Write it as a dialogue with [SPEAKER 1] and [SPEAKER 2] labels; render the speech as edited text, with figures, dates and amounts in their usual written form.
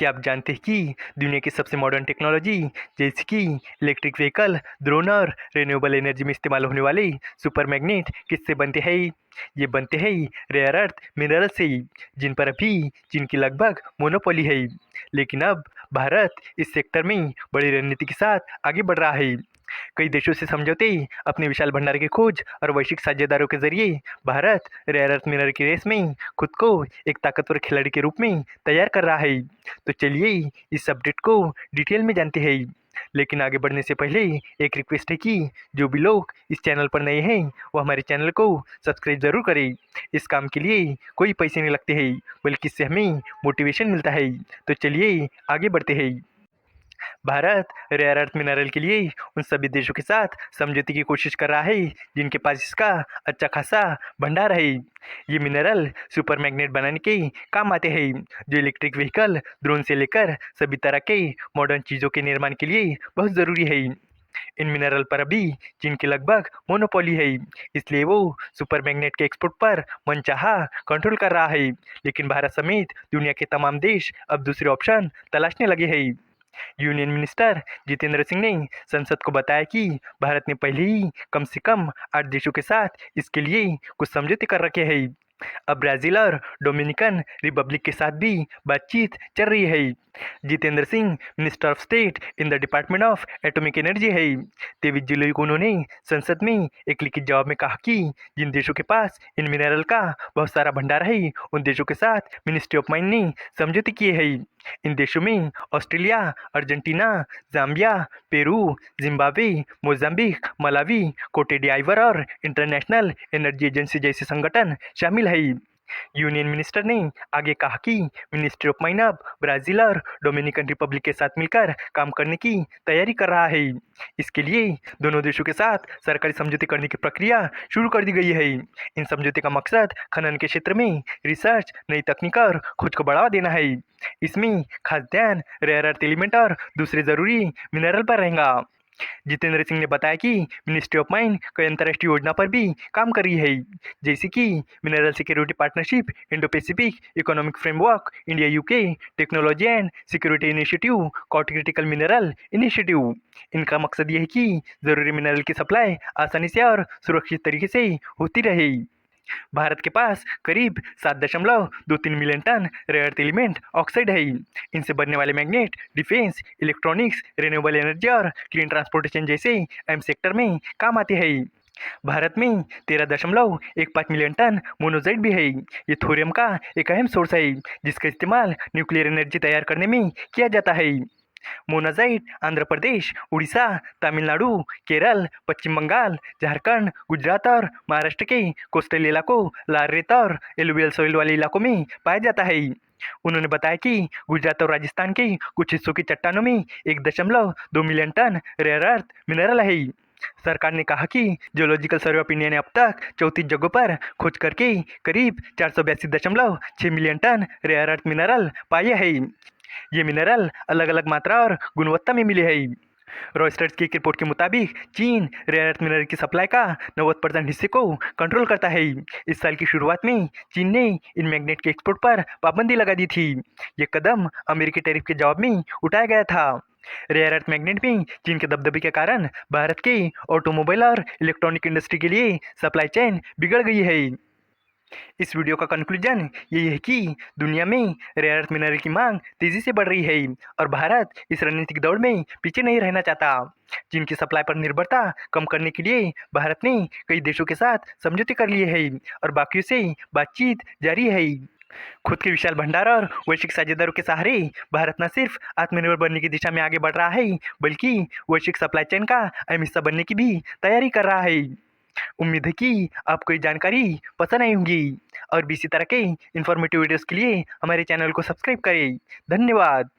[SPEAKER 1] क्या आप जानते हैं कि दुनिया की सबसे मॉडर्न टेक्नोलॉजी जैसे कि इलेक्ट्रिक व्हीकल, ड्रोन और रिन्यूएबल एनर्जी में इस्तेमाल होने वाले सुपर मैग्नेट किससे बनते हैं? ये बनते हैं रेयर अर्थ मिनरल से, जिन पर अभी चीन की लगभग मोनोपोली है। लेकिन अब भारत इस सेक्टर में बड़ी रणनीति के साथ आगे बढ़ रहा है। कई देशों से समझौते, अपने विशाल भंडार की खोज और वैश्विक साझेदारों के जरिए भारत रेयर अर्थ मिनरल की रेस में खुद को एक ताकतवर खिलाड़ी के रूप में तैयार कर रहा है। तो चलिए इस अपडेट को डिटेल में जानते हैं। लेकिन आगे बढ़ने से पहले एक रिक्वेस्ट है कि जो भी लोग इस चैनल पर नए हैं वो हमारे चैनल को सब्सक्राइब जरूर करें। इस काम के लिए कोई पैसे नहीं लगते हैं, बल्कि इससे हमें मोटिवेशन मिलता है। तो चलिए आगे बढ़ते हैं। भारत रेयर अर्थ मिनरल के लिए उन सभी देशों के साथ समझौते की कोशिश कर रहा है जिनके पास इसका अच्छा खासा भंडार है। ये मिनरल सुपर मैग्नेट बनाने के काम आते हैं, जो इलेक्ट्रिक व्हीकल, ड्रोन से लेकर सभी तरह के मॉडर्न चीज़ों के निर्माण के लिए बहुत ज़रूरी है। इन मिनरल पर अभी चीन की लगभग मोनोपोली है, इसलिए वो सुपर मैग्नेट के एक्सपोर्ट पर मनचाहा कंट्रोल कर रहा है। लेकिन भारत समेत दुनिया के तमाम देश अब दूसरे ऑप्शन तलाशने लगे हैं। यूनियन मिनिस्टर जितेंद्र सिंह ने संसद को बताया कि भारत ने पहले ही कम से कम 8 देशों के साथ इसके लिए कुछ समझौते कर रखे हैं। अब ब्राज़ील और डोमिनिकन रिपब्लिक के साथ भी बातचीत चल रही है। Jitendra Singh minister of state in the department of atomic energy है। 23 जुलाई को उन्होंने संसद में एक लिखित जवाब में कहा कि जिन देशों के पास इन मिनरल का बहुत सारा भंडार है उन देशों के साथ मिनिस्ट्री ऑफ माइन ने समझौते किए हैं। इन देशों में Australia, Argentina, Zambia, Peru, Zimbabwe, Mozambique, Malawi, कोटे डी आइवर और इंटरनेशनल एनर्जी एजेंसी जैसे संगठन शामिल है। यूनियन मिनिस्टर ने आगे कहा कि मिनिस्ट्री ऑफ माइन अब ब्राज़ील और डोमिनिकन रिपब्लिक के साथ मिलकर काम करने की तैयारी कर रहा है। इसके लिए दोनों देशों के साथ सरकारी समझौते करने की प्रक्रिया शुरू कर दी गई है। इन समझौते का मकसद खनन के क्षेत्र में रिसर्च, नई तकनीक और खोज को बढ़ावा देना है। इसमें खास ध्यान रेयर अर्थ एलिमेंट और दूसरे जरूरी मिनरल पर रहेगा। जितेंद्र सिंह ने बताया कि मिनिस्ट्री ऑफ माइन कई अंतर्राष्ट्रीय योजना पर भी काम कर रही है, जैसे कि mineral security partnership, Indo Pacific economic framework, India UK technology and security initiative, Quad critical mineral initiative. इनका मकसद ये है कि जरूरी मिनरल की सप्लाई आसानी से और सुरक्षित तरीके से होती रहे। भारत के पास करीब 7.23 million ton rare earth element oxide है। इनसे बनने वाले magnet defence, electronics, renewable energy और क्लीन ट्रांसपोर्टेशन जैसे अहम सेक्टर में काम आते हैं। भारत में 13.15 मिलियन टन मोनोजाइट भी है। ये थोरियम का एक अहम सोर्स है जिसका इस्तेमाल न्यूक्लियर एनर्जी तैयार करने में किया जाता है। मोनाजाइट आंध्र प्रदेश, उड़ीसा, तमिलनाडु, केरल, पश्चिम बंगाल, झारखंड, गुजरात और महाराष्ट्र के कोस्टल इलाकों, लाल रेत और एलुवियल सॉइल वाले इलाकों में पाया जाता है। उन्होंने बताया कि गुजरात और राजस्थान के कुछ हिस्सों की चट्टानों में 1.2 million ton rare earth mineral है। सरकार ने कहा कि जियोलॉजिकल सर्वे ऑफ इंडिया ने अब तक 34 जगहों पर खोज करके करीब 482.6 million ton rare earth mineral पाए हैं। ये मिनरल अलग अलग मात्रा और गुणवत्ता में मिले हैं। रॉयस्टर्स की एक रिपोर्ट के मुताबिक चीन रेयर अर्थ मिनरल की सप्लाई का 90% हिस्से को कंट्रोल करता है। इस साल की शुरुआत में चीन ने इन मैग्नेट के एक्सपोर्ट पर पाबंदी लगा दी थी। ये कदम अमेरिकी टैरिफ के जवाब में उठाया गया था। रेयर अर्थ मैग्नेट में चीन के दबदबे के कारण भारत के ऑटोमोबाइल और इलेक्ट्रॉनिक इंडस्ट्री के लिए सप्लाई चेन बिगड़ गई है। इस वीडियो का कंक्लूजन यही है कि दुनिया में रेयर अर्थ मिनरल की मांग तेजी से बढ़ रही है और भारत इस रणनीतिक दौड़ में पीछे नहीं रहना चाहता। चीन की सप्लाई पर निर्भरता कम करने के लिए भारत ने कई देशों के साथ समझौते कर लिए हैं और बाकियों से बातचीत जारी है। खुद के विशाल भंडार और वैश्विक साझेदारों के सहारे भारत न सिर्फ आत्मनिर्भर बनने की दिशा में आगे बढ़ रहा है, बल्कि वैश्विक सप्लाई चेन का अहम हिस्सा बनने की भी तैयारी कर रहा है। उम्मीद है कि आपको ये जानकारी पसंद आई होंगी और भी इसी तरह के इन्फॉर्मेटिव वीडियोस के लिए हमारे चैनल को सब्सक्राइब करें। धन्यवाद।